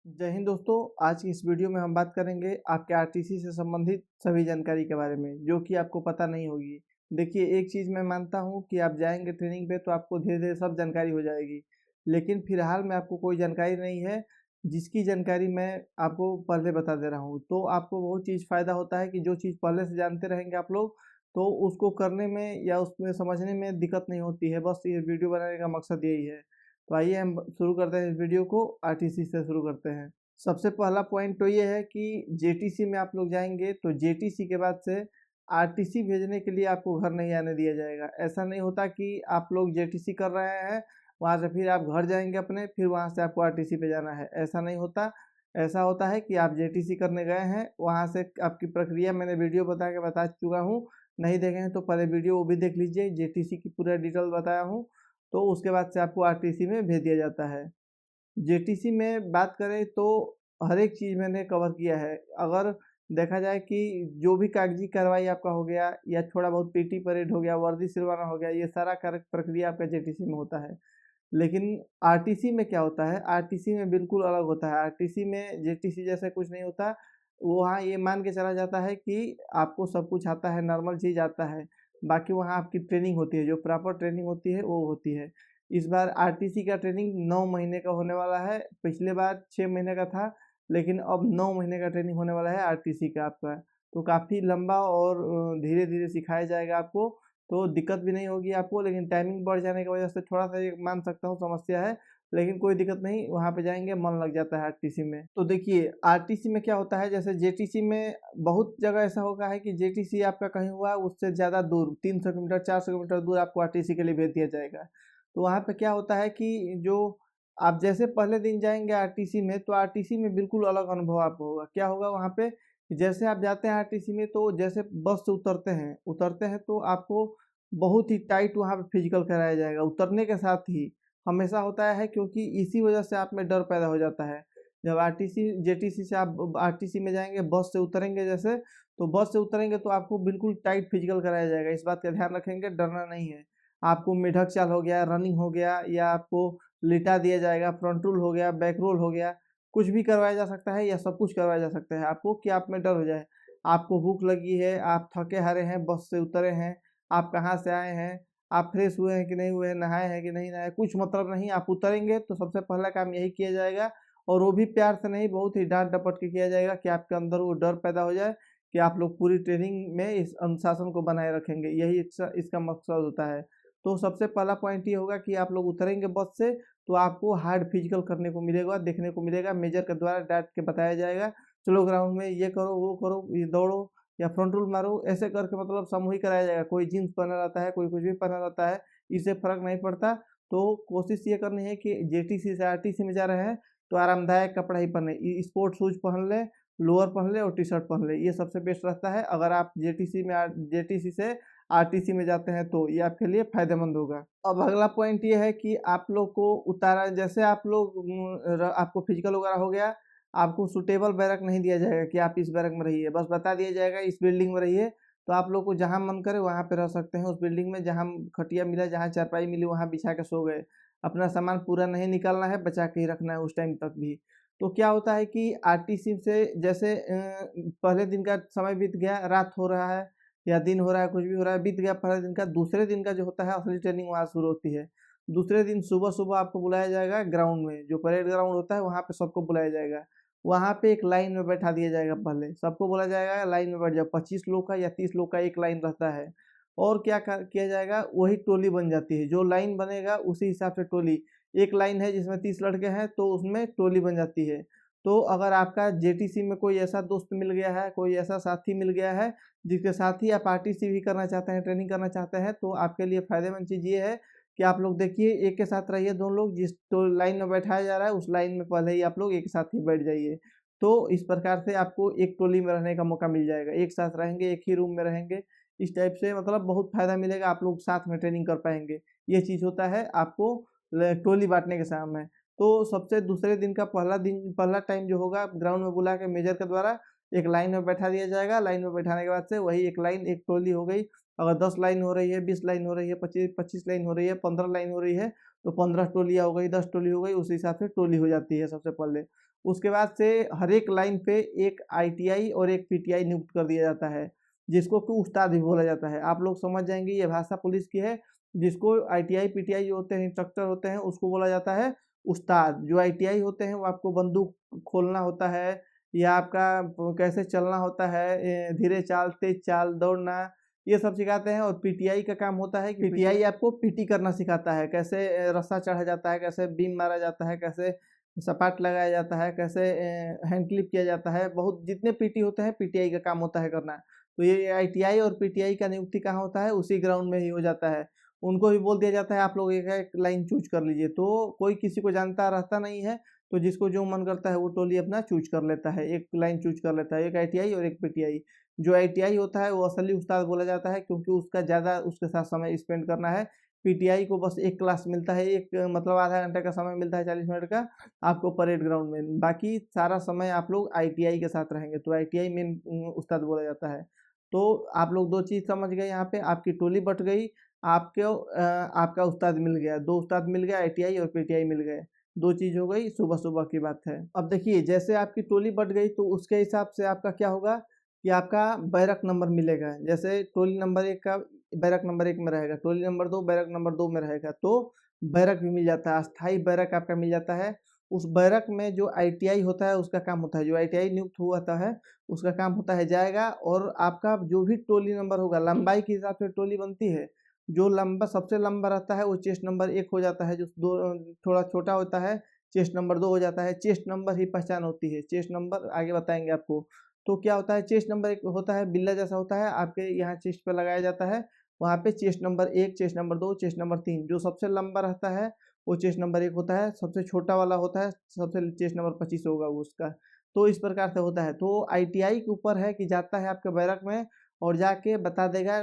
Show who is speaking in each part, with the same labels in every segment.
Speaker 1: जय हिंद दोस्तों। आज की इस वीडियो में हम बात करेंगे आपके आरटीसी से संबंधित सभी जानकारी के बारे में जो कि आपको पता नहीं होगी। देखिए, एक चीज़ मैं मानता हूं कि आप जाएंगे ट्रेनिंग पे तो आपको धीरे धीरे सब जानकारी हो जाएगी, लेकिन फिलहाल में आपको कोई जानकारी नहीं है जिसकी जानकारी मैं आपको पहले बता दे रहा हूं। तो आपको बहुत चीज़ फ़ायदा होता है कि जो चीज़ पहले से जानते रहेंगे आप लोग, तो उसको करने में या उसमें समझने में दिक्कत नहीं होती है। बस ये वीडियो बनाने का मकसद यही है। तो आइए हम शुरू करते हैं इस वीडियो को। आरटीसी से शुरू करते हैं। सबसे पहला पॉइंट तो ये है कि जेटीसी में आप लोग जाएंगे तो जेटीसी के बाद से आरटीसी भेजने के लिए आपको घर नहीं आने दिया जाएगा। ऐसा नहीं होता कि आप लोग जेटीसी कर रहे हैं, वहाँ से फिर आप घर जाएंगे अपने, फिर वहाँ से आपको आरटीसी पे जाना है, ऐसा नहीं होता। ऐसा होता है कि आप जेटीसी करने गए हैं, वहाँ से आपकी प्रक्रिया मैंने वीडियो बता चुका हूँ। नहीं देखे हैं तो पहले वीडियो वो भी देख लीजिए, जेटीसी की पूरा डिटेल बताया हूँ। तो उसके बाद से आपको आरटीसी में भेज दिया जाता है। जेटीसी में बात करें तो हर एक चीज़ मैंने कवर किया है। अगर देखा जाए कि जो भी कागजी कार्रवाई आपका हो गया या थोड़ा बहुत पीटी परेड हो गया, वर्दी सिलवाना हो गया, ये सारा कार्य प्रक्रिया आपका जेटीसी में होता है। लेकिन आरटीसी में क्या होता है, आरटीसी में बिल्कुल अलग होता है। आरटीसी में जेटीसी जैसा कुछ नहीं होता। वहाँ ये मान के चला जाता है कि आपको सब कुछ आता है, नॉर्मल चीज़ आता है। बाकी वहाँ आपकी ट्रेनिंग होती है, जो प्रॉपर ट्रेनिंग होती है वो होती है। इस बार आरटीसी का ट्रेनिंग 9 महीने का होने वाला है। पिछले बार 6 महीने का था, लेकिन अब 9 महीने का ट्रेनिंग होने वाला है आरटीसी का आपका। तो काफ़ी लंबा और धीरे-धीरे सिखाया जाएगा आपको, तो दिक्कत भी नहीं होगी आपको। लेकिन टाइमिंग बढ़ जाने की वजह से थोड़ा-सा ये मान सकता हूँ समस्या है, लेकिन कोई दिक्कत नहीं, वहाँ पे जाएँगे मन लग जाता है आरटीसी में। तो देखिए, आरटीसी में क्या होता है, जैसे जेटीसी में बहुत जगह ऐसा होगा है कि जेटीसी आपका कहीं हुआ उससे ज़्यादा दूर 300 किलोमीटर 400 किलोमीटर दूर आपको आरटीसी के लिए भेज दिया जाएगा। तो वहाँ पे क्या होता है कि जो आप जैसे पहले दिन जाएँगे आरटीसी में, तो आरटीसी में बिल्कुल अलग अनुभव आपको होगा। क्या होगा वहाँ पे, जैसे आप जाते हैं आरटीसी में तो जैसे बस से उतरते हैं तो आपको बहुत ही टाइट वहाँ पे फिजिकल कराया जाएगा उतरने के साथ ही। हमेशा होता है क्योंकि इसी वजह से आप में डर पैदा हो जाता है। जब आरटीसी जेटीसी से आप आरटीसी में जाएँगे, बस से उतरेंगे जैसे, तो बस से उतरेंगे तो आपको बिल्कुल टाइट फिजिकल कराया जाएगा। इस बात का ध्यान रखेंगे, डरना नहीं है। आपको मेढक चाल हो गया, रनिंग हो गया, या आपको लिटा दिया जाएगा, फ्रंट रोल हो गया, बैक रोल हो गया, कुछ भी करवाया जा सकता है या सब कुछ करवाया जा सकता है आपको कि आप में डर हो जाए। आपको भूख लगी है, आप थके-हारे हैं, बस से उतरे हैं, आप कहाँ से आए हैं, आप फ्रेश हुए हैं कि नहीं हुए हैं, नहाए हैं कि नहीं नहाए, कुछ मतलब नहीं। आप उतरेंगे तो सबसे पहला काम यही किया जाएगा, और वो भी प्यार से नहीं, बहुत ही डाँट-डपट के किया जाएगा कि आपके अंदर वो डर पैदा हो जाए कि आप लोग पूरी ट्रेनिंग में इस अनुशासन को बनाए रखेंगे। यही इसका मकसद होता है। तो सबसे पहला पॉइंट ये होगा कि आप लोग उतरेंगे बस से तो आपको हार्ड फिजिकल करने को मिलेगा, देखने को मिलेगा, मेजर के द्वारा डाँट के बताया जाएगा। चलो ग्राउंड में ये करो, वो करो, ये दौड़ो या फ्रंट रोल मारो, ऐसे करके मतलब सामूहिक कराया जाएगा। कोई जीन्स पहना रहता है, कोई कुछ भी पहना रहता है, इससे फ़र्क नहीं पड़ता। तो कोशिश ये करनी है कि जेटीसी से आरटीसी में जा रहे हैं तो आरामदायक कपड़ा ही पहने, स्पोर्ट शूज़ पहन लें, लोअर पहन लें और टी-शर्ट पहन लें, ये सबसे बेस्ट रहता है। अगर आप जेटीसी से आरटीसी में जाते हैं तो ये आपके लिए फ़ायदेमंद होगा। अब अगला पॉइंट ये है कि आप लोग को उतारा, जैसे आप लोग आपको फिजिकल वगैरह हो गया, आपको सूटेबल बैरक नहीं दिया जाएगा कि आप इस बैरक में रहिए, बस बता दिया जाएगा इस बिल्डिंग में रहिए। तो आप लोग को जहाँ मन करे वहाँ पे रह सकते हैं उस बिल्डिंग में, जहाँ खटिया मिला, जहाँ चारपाई मिली वहाँ बिछा के सो गए। अपना सामान पूरा नहीं निकालना है, बचा के ही रखना है उस टाइम तक भी। तो क्या होता है कि आरटीसी से जैसे पहले दिन का समय बीत गया, रात हो रहा है या दिन हो रहा है, कुछ भी हो रहा है, बीत गया पहले दिन का, दूसरे दिन का जो होता है असली ट्रेनिंग वहाँ शुरू होती है। दूसरे दिन सुबह-सुबह आपको बुलाया जाएगा ग्राउंड में, जो परेड ग्राउंड होता है वहाँ पे सबको बुलाया जाएगा। वहाँ पे एक लाइन में बैठा दिया जाएगा, पहले सबको बोला जाएगा लाइन में बैठ जाओ, 25 लोग का या 30 लोग का एक लाइन रहता है। और क्या किया जाएगा, वही टोली बन जाती है, जो लाइन बनेगा उसी हिसाब से टोली। एक लाइन है जिसमें 30 लड़के हैं तो उसमें टोली बन जाती है। तो अगर आपका जेटीसी में कोई ऐसा दोस्त मिल गया है, कोई ऐसा साथी मिल गया है जिसके साथ ही आप आरटीसी भी करना चाहते हैं, ट्रेनिंग करना चाहते हैं, तो आपके लिए फ़ायदेमंद चीज़ ये है कि आप लोग देखिए एक के साथ रहिए, दोनों लोग जिस तो लाइन में बैठाया जा रहा है उस लाइन में पहले ही आप लोग एक साथ ही बैठ जाइए। तो इस प्रकार से आपको एक टोली में रहने का मौका मिल जाएगा, एक साथ रहेंगे, एक ही रूम में रहेंगे। इस टाइप से मतलब बहुत फ़ायदा मिलेगा, आप लोग साथ में ट्रेनिंग कर पाएँगे। ये चीज़ होता है आपको टोली बाँटने के समय। तो सबसे दूसरे दिन का पहला टाइम जो होगा, ग्राउंड में बुला के मेजर के द्वारा एक लाइन में बैठा दिया जाएगा। लाइन में बैठाने के बाद से वही एक लाइन, एक टोली हो गई। अगर 10 लाइन हो रही है, 20 लाइन हो रही है, 25 लाइन हो रही है, 15 लाइन हो रही है, तो 15 टोलियाँ हो गई, 10 टोली हो गई, उस हिसाब से टोली हो जाती है सबसे पहले। उसके बाद से हर एक लाइन पे एक आईटीआई और एक पीटीआई नियुक्त कर दिया जाता है, जिसको कि उस्ताद भी बोला जाता है। आप लोग समझ जाएंगे ये भाषा पुलिस की है। जिसको आईटीआई पीटीआई जो होते हैं, इंस्ट्रक्टर होते हैं, उसको बोला जाता है उस्ताद। जो आईटीआई होते हैं वो आपको बंदूक खोलना होता है, या आपका कैसे चलना होता है, धीरे चाल, तेज चाल, दौड़ना, ये सब सिखाते हैं। और पीटीआई का काम होता है कि पीटीआई आपको पीटी करना सिखाता है, कैसे रस्सा चढ़ा जाता है, कैसे बीम मारा जाता है, कैसे सपाट लगाया जाता है, कैसे हैंड क्लिप किया जाता है। बहुत जितने पीटी होते हैं पीटीआई का काम होता है करना। तो ये आईटीआई और पीटीआई का नियुक्ति कहाँ होता है? उसी ग्राउंड में ही हो जाता है। उनको भी बोल दिया जाता है आप लोग एक एक लाइन चूज कर लीजिए। तो कोई किसी को जानता रहता नहीं है, तो जिसको जो मन करता है वो टोली अपना चूज कर लेता है, एक लाइन चूज कर लेता है, एक आईटीआई और एक पीटीआई। जो आईटीआई होता है वो असली उस्ताद बोला जाता है, क्योंकि उसका ज़्यादा उसके साथ समय स्पेंड करना है। पीटीआई को बस एक क्लास मिलता है, एक मतलब आधा घंटे का समय मिलता है, 40 मिनट का आपको परेड ग्राउंड में। बाकी सारा समय आप लोग आईटीआई के साथ रहेंगे, तो आईटीआई मेन उस्ताद बोला जाता है। तो आप लोग दो चीज़ समझ गए यहाँ पे, आपकी टोली बट गई, आपको आपका उस्ताद मिल गया, दो उस्ताद मिल गए, आईटीआई और पीटीआई मिल गए। दो चीज़ हो गई, सुबह सुबह की बात है। अब देखिए जैसे आपकी टोली बट गई तो उसके हिसाब से आपका क्या होगा कि आपका बैरक नंबर मिलेगा। जैसे टोली नंबर 1 का बैरक नंबर 1 में रहेगा, टोली नंबर 2 बैरक नंबर 2 में रहेगा, तो बैरक भी मिल जाता है, अस्थाई बैरक आपका मिल जाता है। उस बैरक में जो आईटीआई होता है उसका काम होता है, जो आईटीआई नियुक्त हुआ था है उसका काम होता है जाएगा, और आपका जो भी टोली नंबर होगा, लंबाई के हिसाब से टोली बनती है। जो लंबा सबसे लंबा रहता है वो चेस्ट नंबर 1 हो जाता है, जो दो थोड़ा छोटा होता है चेस्ट नंबर 2 हो जाता है। चेस्ट नंबर ही पहचान होती है, चेस्ट नंबर आगे बताएंगे आपको। तो क्या होता है, चेस्ट नंबर 1 होता है बिल्ला जैसा होता है, आपके यहाँ चेस्ट पे लगाया जाता है। वहाँ पे chest number 1, chest number 2, chest number 3, जो सबसे लंबा रहता है वो चेस्ट नंबर 1 होता है, सबसे छोटा वाला होता है, सबसे चेस्ट नंबर 25 होगा वो उसका। तो इस प्रकार से होता है। तो आईटीआई के ऊपर है कि जाता है आपके बैरक में और जाके बता देगा।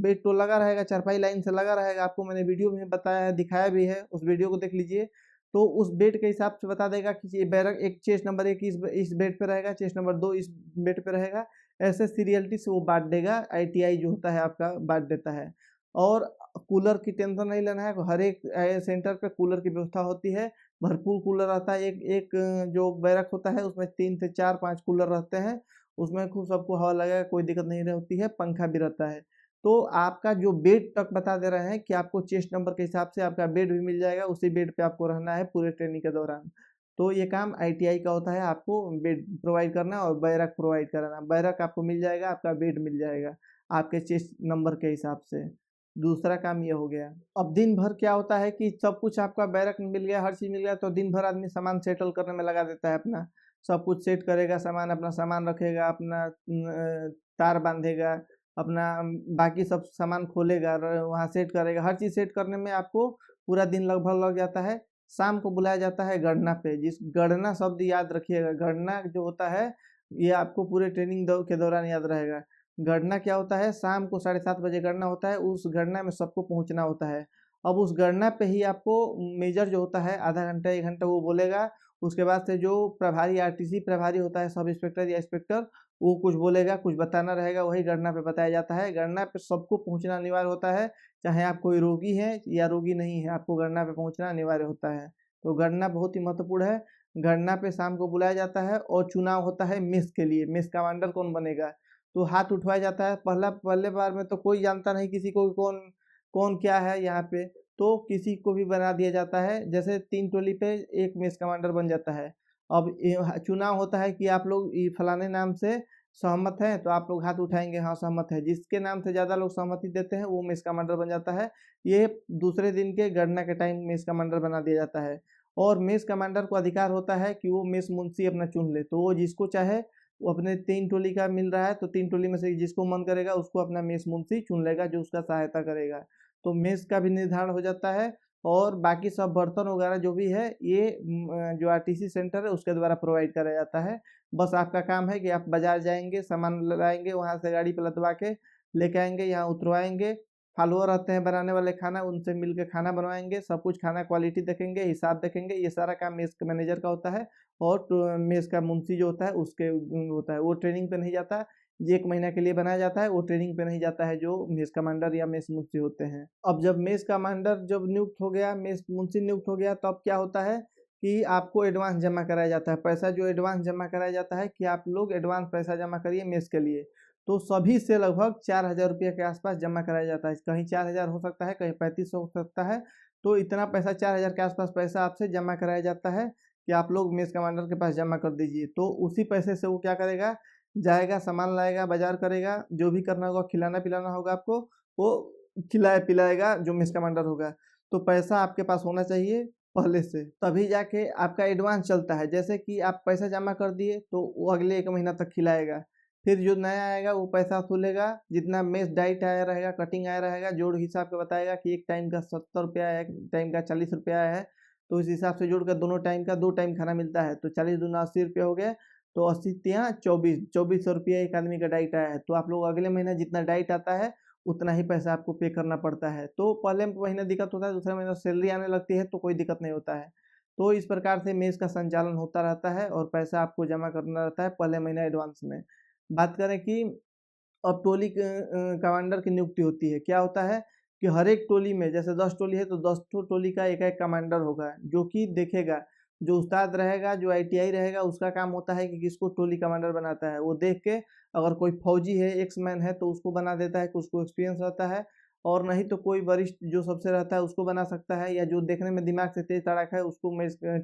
Speaker 1: बेड तो लगा रहेगा, चारपाई लाइन से लगा रहेगा, आपको मैंने वीडियो में बताया है, दिखाया भी है, उस वीडियो को देख लीजिए। तो उस बेड के हिसाब से बता देगा कि ये बैरक एक चेस्ट नंबर 1 इस बेड पे रहेगा, चेस्ट नंबर 2 इस बेड पे रहेगा। ऐसे सीरियलिटी से वो बांट देगा, आईटीआई जो होता है आपका बांट देता है। और कूलर की टेंशन नहीं लेना है, हर एक सेंटर पे कूलर की व्यवस्था होती है, भरपूर कूलर आता है। एक एक जो बैरक होता है उसमें 3 से 4-5 कूलर रहते हैं, उसमें खूब सबको हवा लगेगा, कोई दिक्कत नहीं होती है, पंखा भी रहता है। तो आपका जो बेड तक बता दे रहे हैं कि आपको चेस्ट नंबर के हिसाब से आपका बेड भी मिल जाएगा, उसी बेड पे आपको रहना है पूरे ट्रेनिंग के दौरान। तो ये काम आईटीआई का होता है, आपको बेड प्रोवाइड करना और बैरक प्रोवाइड कराना। बैरक आपको मिल जाएगा, आपका बेड मिल जाएगा आपके चेस्ट नंबर के हिसाब से। दूसरा काम ये हो गया। अब दिन भर क्या होता है कि सब कुछ आपका बैरक में मिल गया, हर चीज़ मिल गया, तो दिन भर आदमी सामान सेटल करने में लगा देता है अपना। सब कुछ सेट करेगा, सामान अपना सामान रखेगा, अपना तार बांधेगा, अपना बाकी सब सामान खोलेगा, वहाँ सेट करेगा। हर चीज़ सेट करने में आपको पूरा दिन लगभग लग जाता है। शाम को बुलाया जाता है गणना पे, जिस गणना शब्द याद रखिएगा। गणना जो होता है ये आपको पूरे ट्रेनिंग के दौरान याद रहेगा। गणना क्या होता है, शाम को 7:30 बजे गणना होता है, उस गणना में सबको पहुंचना होता है। अब उस गणना पे ही आपको मेजर जो होता है आधा घंटा 1 घंटा वो बोलेगा। उसके बाद से जो प्रभारी आरटीसी प्रभारी होता है, सब इंस्पेक्टर या इंस्पेक्टर, वो कुछ बोलेगा, कुछ बताना रहेगा, वही गणना पे बताया जाता है। गणना पे सबको पहुंचना अनिवार्य होता है, चाहे आप कोई रोगी हैं या रोगी नहीं है, आपको गणना पे पहुंचना अनिवार्य होता है। तो गणना बहुत ही महत्वपूर्ण है। गणना पे शाम को बुलाया जाता है और चुनाव होता है मेस के लिए, मेस कमांडर कौन बनेगा। तो हाथ उठवाया जाता है। पहले बार में तो कोई जानता नहीं किसी को कौन कौन क्या है यहाँ पे, तो किसी को भी बना दिया जाता है। जैसे 3 टोली पे एक मेस कमांडर बन जाता है। अब चुनाव होता है कि आप लोग फलाने नाम से सहमत हैं, तो आप लोग हाथ उठाएंगे, हाँ सहमत है। जिसके नाम से ज़्यादा लोग सहमति देते हैं वो मेस कमांडर बन जाता है। ये दूसरे दिन के गणना के टाइम मेस कमांडर बना दिया जाता है। और मेस कमांडर को अधिकार होता है कि वो मेस मुंशी अपना चुन ले, तो वो जिसको चाहे वो अपने 3 टोली का मिल रहा है तो 3 टोली में से जिसको मन करेगा उसको अपना मेस मुंशी चुन लेगा, जो उसका सहायता करेगा। तो मेस का भी निर्धारण हो जाता है। और बाकी सब बर्तन वगैरह जो भी है ये जो आरटीसी सेंटर है उसके द्वारा प्रोवाइड कराया जाता है। बस आपका काम है कि आप बाजार जाएंगे, सामान लगाएंगे, वहाँ से गाड़ी पर लदवा के लेके आएंगे, यहाँ उतरवाएंगे। फॉलोअर रहते हैं बनाने वाले खाना, उनसे मिल के खाना बनवाएंगे, सब कुछ खाना क्वालिटी देखेंगे, हिसाब देखेंगे। ये सारा काम मेस के मैनेजर का होता है। और मेस का मुंशी जो होता है उसके होता है, वो ट्रेनिंग पे नहीं जाता। ये 1 महीना के लिए बनाया जाता है, वो ट्रेनिंग पे नहीं जाता है, जो मेस कमांडर या मेस मुंशी होते हैं। अब जब मेस कमांडर जब नियुक्त हो गया, मेस मुंशी नियुक्त हो गया, तब क्या होता है कि आपको एडवांस जमा कराया जाता है। पैसा जो एडवांस जमा कराया जाता है कि आप लोग एडवांस पैसा जमा करिए मेस के लिए। तो सभी से लगभग 4000 रुपये के आसपास जमा कराया जाता है। कहीं 4000 हो सकता है, कहीं 3500 हो सकता है। तो इतना पैसा 4000 के आसपास पैसा आपसे जमा कराया जाता है कि आप लोग मेस कमांडर के पास जमा कर दीजिए। तो उसी पैसे से वो क्या करेगा, जाएगा, सामान लाएगा, बाजार करेगा, जो भी करना होगा, खिलाना पिलाना होगा आपको, वो खिलाए पिलाएगा जो मेस कमांडर होगा। तो पैसा आपके पास होना चाहिए पहले से, तभी जाके आपका एडवांस चलता है। जैसे कि आप पैसा जमा कर दिए तो वो अगले 1 महीना तक खिलाएगा। फिर जो नया आएगा वो पैसा वसूलेगा, जितना मेस डाइट आया रहेगा, कटिंग आया रहेगा, जोड़ हिसाब के बताएगा कि एक टाइम का 70 रुपया है, एक टाइम का 40 रुपया है। तो इस हिसाब से जोड़कर दोनों टाइम का 2 टाइम खाना मिलता है, तो 40 दूना 80 रुपये हो गए। तो 80 तिया 2400 रुपया एक आदमी का डाइट आया है। तो आप लोग अगले महीना जितना डाइट आता है उतना ही पैसा आपको पे करना पड़ता है। तो पहले महीने दिक्कत होता है, दूसरे महीने सैलरी आने लगती है तो कोई दिक्कत नहीं होता है। तो इस प्रकार से मेस का संचालन होता रहता है और पैसा आपको जमा करना रहता है पहले महीना एडवांस में। बात करें कि अब टोली कमांडर की नियुक्ति होती है। क्या होता है कि हर एक टोली में, जैसे 10 टोली है तो 10 टोली का एक-एक कमांडर होगा, जो कि देखेगा। जो उस्ताद रहेगा, जो आईटीआई रहेगा, उसका काम होता है कि किसको टोली कमांडर बनाता है। वो देख के अगर कोई फौजी है, एक्स-मैन है तो उसको बना देता है कि उसको एक्सपीरियंस रहता है, और नहीं तो कोई वरिष्ठ जो सबसे रहता है उसको बना सकता है, या जो देखने में दिमाग से तेज तड़ाक है उसको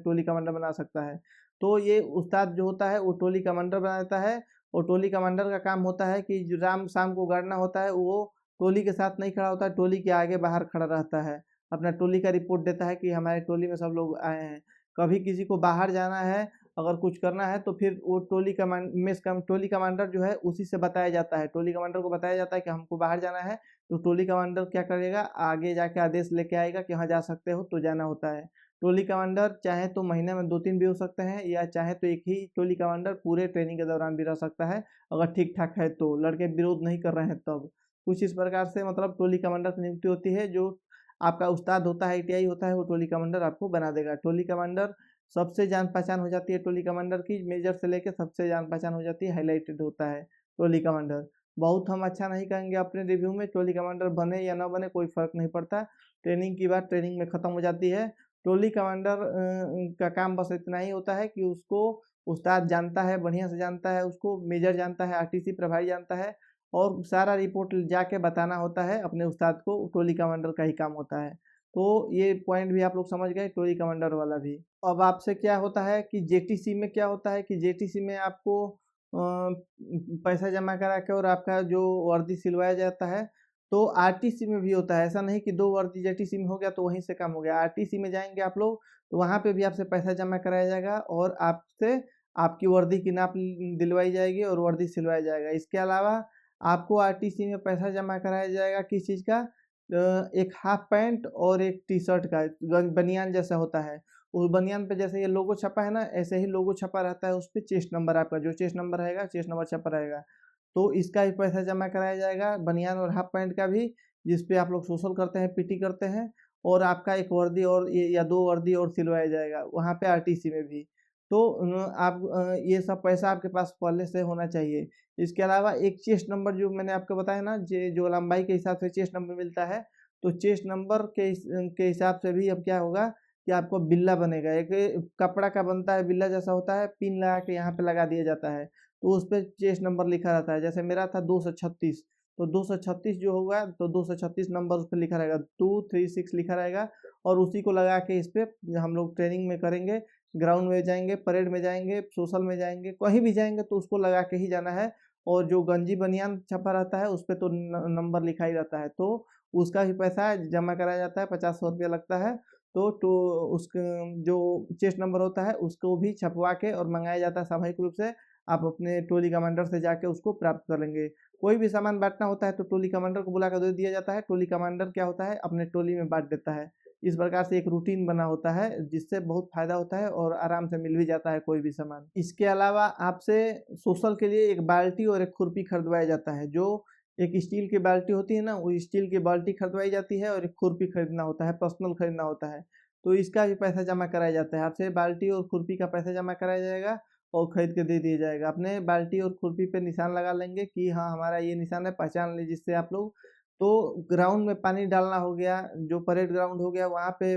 Speaker 1: टोली कमांडर बना सकता है। तो ये उस्ताद जो होता है वो टोली कमांडर बना देता है, और टोली कमांडर का काम होता है कि जो राम शाम को गाड़ना होता है वो टोली के साथ नहीं खड़ा होता है, टोली के आगे बाहर खड़ा रहता है। अपना टोली का रिपोर्ट देता है कि हमारे टोली में सब लोग आए हैं। कभी किसी को बाहर जाना है, अगर कुछ करना है तो फिर वो टोली कमांडर जो है उसी से बताया जाता है। टोली कमांडर को बताया जाता है कि हमको बाहर जाना है, तो टोली कमांडर क्या करेगा, आगे जाके आदेश लेके आएगा कि हाँ जा सकते हो, तो जाना होता है। टोली कमांडर चाहे तो महीने में 2-3 भी हो सकते हैं, या चाहे तो एक ही टोली कमांडर पूरे ट्रेनिंग के दौरान भी रह सकता है, अगर ठीक-ठाक है तो, लड़के विरोध नहीं कर रहे हैं तब। कुछ इस प्रकार से मतलब टोली कमांडर की नियुक्ति होती है। जो आपका उस्ताद होता है, आईटीआई होता है, वो टोली कमांडर आपको बना देगा। टोली कमांडर सबसे जान-पहचान हो जाती है टोली कमांडर की, मेजर से लेके सबसे जान-पहचान हो जाती है, हाइलाइटेड होता है टोली कमांडर। बहुत हम अच्छा नहीं कहेंगे अपने रिव्यू में, टोली कमांडर बने या ना बने कोई फ़र्क नहीं पड़ता। ट्रेनिंग की बात ट्रेनिंग में ख़त्म हो जाती है। टोली कमांडर का काम बस इतना ही होता है कि उसको उस्ताद जानता है, बढ़िया से जानता है, उसको मेजर जानता है, आरटीसी प्रभारी जानता है, और सारा रिपोर्ट जाके बताना होता है अपने उस्ताद को, टोली कमांडर का ही काम होता है। तो ये पॉइंट भी आप लोग समझ गए, टोली कमांडर वाला भी। अब आपसे क्या होता है कि जेटीसी में क्या होता है कि जेटीसी में आपको पैसा जमा करा के और आपका जो वर्दी सिलवाया जाता है। तो आरटीसी में भी होता है, ऐसा नहीं कि 2 वर्दी जेटीसी में हो गया तो वहीं से काम हो गया। आरटीसी में जाएँगे आप लोग तो वहाँ पे भी आपसे पैसा जमा कराया जाएगा, और आपसे आपकी वर्दी की नाप दिलवाई जाएगी और वर्दी सिलवाया जाएगा। इसके अलावा आपको आरटीसी में पैसा जमा कराया जाएगा किस चीज़ का, एक हाफ पैंट और एक टी-शर्ट का, बनियान जैसा होता है। उस बनियान पे जैसे ये लोगो छपा है ना, ऐसे ही लोगो छपा रहता है, उसपे चेस्ट नंबर आपका, जो चेस्ट नंबर रहेगा, चेस्ट नंबर छपा रहेगा। तो इसका भी पैसा जमा कराया जाएगा, बनियान और हाफ पैंट का भी, जिस पे आप लोग सोशल करते हैं, पीटी करते हैं, और आपका एक वर्दी और या 2 वर्दी और सिलवाया जाएगा, वहाँ पे आरटीसी में भी। तो आप ये सब पैसा आपके पास पहले से होना चाहिए। इसके अलावा एक चेस्ट नंबर जो मैंने आपको बताया ना, जो लंबाई के हिसाब से चेस्ट नंबर मिलता है, तो चेस्ट नंबर के हिसाब से भी अब क्या होगा कि आपको बिल्ला बनेगा। एक कपड़ा का बनता है, बिल्ला जैसा होता है, पिन लगा के यहाँ पे लगा दिया जाता है, तो उस पे चेस्ट नंबर लिखा रहता है। जैसे मेरा था 236, तो 236 जो होगा तो 236 नंबर उस पे लिखा रहेगा, 236 लिखा रहेगा, और उसी को लगा के इस पे हम लोग ट्रेनिंग में करेंगे, ग्राउंड में जाएँगे, परेड में जाएँगे, सोशल में जाएँगे, कहीं भी जाएँगे तो उसको लगा के ही जाना है। और जो गंजी बनियान छपा रहता है उस पे तो नंबर लिखा ही रहता है, तो उसका भी पैसा जमा कराया जाता है, 50-100 रुपया लगता है। तो उसका जो चेस्ट नंबर होता है उसको भी छपवा के और मंगाया जाता है सामूहिक रूप से। आप अपने टोली कमांडर से जाके उसको प्राप्त कर लेंगे। कोई भी सामान बाँटना होता है तो टोली कमांडर को बुलाकर दे दिया जाता है। टोली कमांडर क्या होता है, अपने टोली में बाँट देता है। इस प्रकार से एक रूटीन बना होता है, जिससे बहुत फ़ायदा होता है और आराम से मिल भी जाता है कोई भी सामान। इसके अलावा आपसे सोशल के लिए एक बाल्टी और एक खुरपी खरीदवाया जाता है। जो एक स्टील की बाल्टी होती है ना, वो स्टील की बाल्टी खरीदवाई जाती है, और एक खुरपी खरीदना होता है, पर्सनल खरीदना होता है। तो इसका भी पैसा जमा कराया जाता है। आपसे बाल्टी और खुरपी का पैसा जमा कराया जाएगा और खरीद के दे दिया जाएगा। अपने बाल्टी और खुरपी पे निशान लगा लेंगे कि हाँ, हमारा ये निशान है, पहचान लीजिए जिससे आप लोग। तो ग्राउंड में पानी डालना हो गया, जो परेड ग्राउंड हो गया वहाँ पे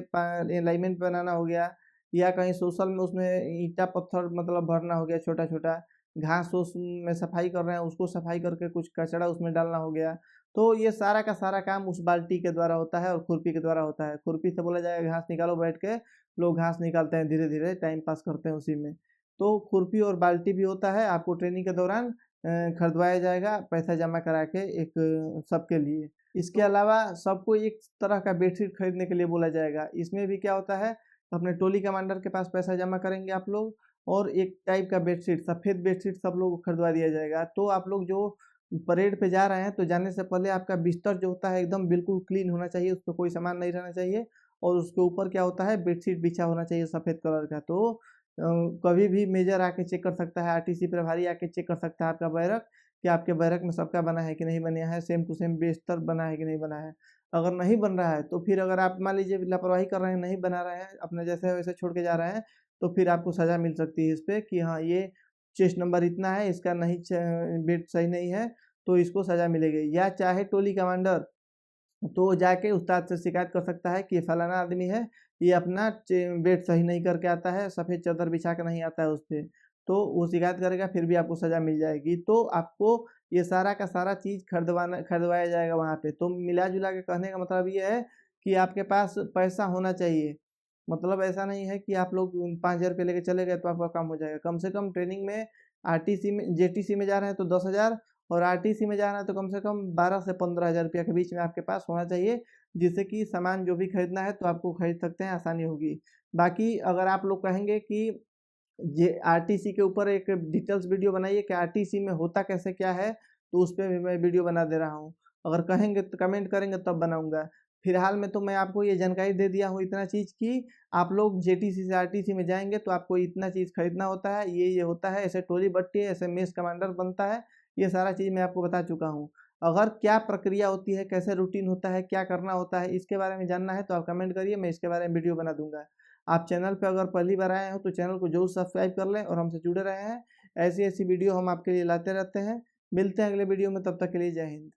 Speaker 1: अलाइनमेंट बनाना हो गया, या कहीं सोशल में उसमें ईंटा पत्थर मतलब भरना हो गया छोटा छोटा, घास फूस में सफाई कर रहे हैं उसको सफाई करके कुछ कचरा उसमें डालना हो गया, तो ये सारा का सारा काम उस बाल्टी के द्वारा होता है और खुरपी के द्वारा होता है। खुरपी से बोला जाएगा घास निकालो बैठ के, लोग घास निकालते हैं धीरे धीरे टाइम पास करते हैं उसी में। तो खुरपी और बाल्टी भी होता है, आपको ट्रेनिंग के दौरान खरीदवाया जाएगा पैसा जमा करा के एक सबके लिए। इसके अलावा सबको एक तरह का बेडशीट खरीदने के लिए बोला जाएगा। इसमें भी क्या होता है, अपने टोली कमांडर के पास पैसा जमा करेंगे आप लोग और एक टाइप का बेडशीट, सफ़ेद बेडशीट सब लोग को खरीदवा दिया जाएगा। तो आप लोग जो परेड पे जा रहे हैं तो जाने से पहले आपका बिस्तर जो होता है एकदम बिल्कुल क्लीन होना चाहिए, उस पे कोई सामान नहीं रहना चाहिए और उसके ऊपर क्या होता है बेडशीट बिछा होना चाहिए सफ़ेद कलर का। तो कभी भी मेजर आके चेक कर सकता है, आरटीसी प्रभारी आके चेक कर सकता है आपका बैरक कि आपके बैरक में सबका बना है कि नहीं बना है, सेम टू सेम बिस्तर बना है कि नहीं बना है। अगर नहीं बन रहा है तो फिर अगर आप मान लीजिए लापरवाही कर रहे हैं, नहीं बना रहे हैं, अपने जैसे है वैसे छोड़ के जा रहे हैं, तो फिर आपको सज़ा मिल सकती है इस पे कि हाँ, ये चेस्ट नंबर इतना है, इसका नहीं बेड सही नहीं है, तो इसको सज़ा मिलेगी। या चाहे टोली कमांडर तो जाके उस्ताद से शिकायत कर सकता है कि ये फलाना आदमी है, ये अपना बेड सही नहीं करके आता है, सफ़ेद चादर बिछा के नहीं आता है उस पे। तो वो शिकायत करेगा फिर भी आपको सज़ा मिल जाएगी। तो आपको ये सारा का सारा चीज़ खरीदवाया जाएगा वहाँ पे। तो मिला-जुला के कहने का मतलब ये है कि आपके पास पैसा होना चाहिए। मतलब ऐसा नहीं है कि आप लोग 5,000 रुपए लेके चले गए तो आपका काम हो जाएगा। कम से कम ट्रेनिंग में आरटीसी में जेटीसी में जा रहे हैं तो 10,000 और आरटीसी में जाना है तो कम से कम 12 से 15,000 रुपया के बीच में आपके पास होना चाहिए, जिससे कि सामान जो भी खरीदना है तो आपको खरीद सकते हैं, आसानी होगी। बाकी अगर आप लोग कहेंगे कि ये आरटीसी के ऊपर एक डिटेल्स वीडियो बनाइए कि आरटीसी में होता कैसे क्या है, तो उस पे भी मैं वीडियो बना दे रहा हूँ। अगर कहेंगे तो कमेंट करेंगे तब बनाऊँगा। फिलहाल में तो मैं आपको ये जानकारी दे दिया हूँ इतना चीज़ कि आप लोग जेटीसी से आरटीसी में जाएँगे तो आपको इतना चीज़ खरीदना होता है, ये होता है, ऐसे टोली बँटती है, ऐसे मेस कमांडर बनता है, ये सारा चीज़ मैं आपको बता चुका हूँ। अगर क्या प्रक्रिया होती है, कैसे रूटीन होता है, क्या करना होता है, इसके बारे में जानना है तो आप कमेंट करिए, मैं इसके बारे में वीडियो बना दूँगा। आप चैनल पे अगर पहली बार आए हो तो चैनल को ज़रूर सब्सक्राइब कर लें और हमसे जुड़े रहे हैं। ऐसी-ऐसी वीडियो हम आपके लिए लाते रहते हैं। मिलते हैं अगले वीडियो में, तब तक के लिए जय हिंद।